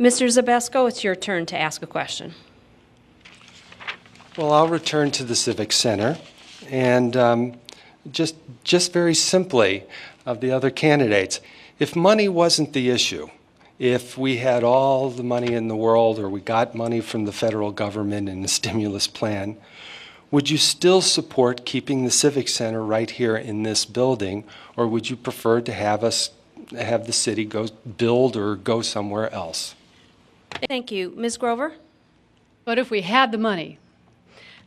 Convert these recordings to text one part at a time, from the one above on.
Mr. Zbesko, it's your turn to ask a question. Well, I'll return to the Civic Center, and just very simply, of the other candidates, if money wasn't the issue, if we had all the money in the world or we got money from the federal government in the stimulus plan, would you still support keeping the Civic Center right here in this building, or would you prefer to have the city go build or go somewhere else? Thank you. Ms. Grover? But if we had the money,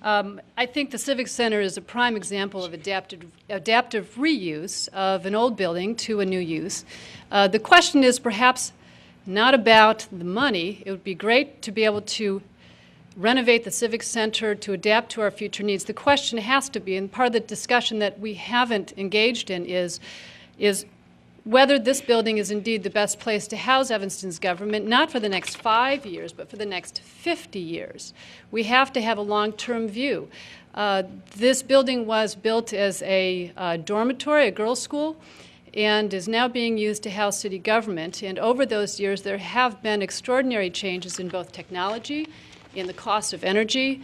I think the Civic Center is a prime example of adaptive reuse of an old building to a new use. The question is perhaps not about the money. It would be great to be able to renovate the Civic Center to adapt to our future needs. The question has to be, and part of the discussion that we haven't engaged in is whether this building is indeed the best place to house Evanston's government, not for the next 5 years, but for the next 50 years. We have to have a long-term view. This building was built as a dormitory, a girls' school, and is now being used to house city government. And over those years, there have been extraordinary changes in both technology, in the cost of energy.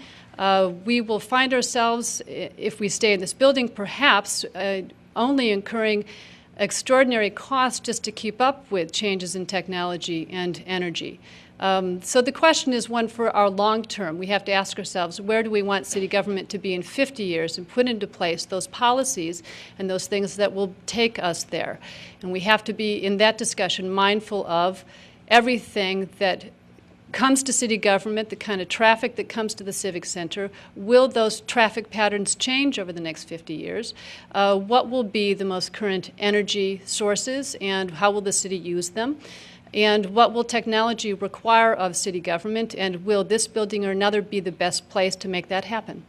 We will find ourselves, if we stay in this building, perhaps only incurring extraordinary costs just to keep up with changes in technology and energy. So the question is one for our long term. We have to ask ourselves, where do we want city government to be in 50 years, and put into place those policies and those things that will take us there. And we have to be, in that discussion, mindful of everything that comes to city government, the kind of traffic that comes to the Civic Center. Will those traffic patterns change over the next 50 years? What will be the most current energy sources, and how will the city use them? And what will technology require of city government, and will this building or another be the best place to make that happen?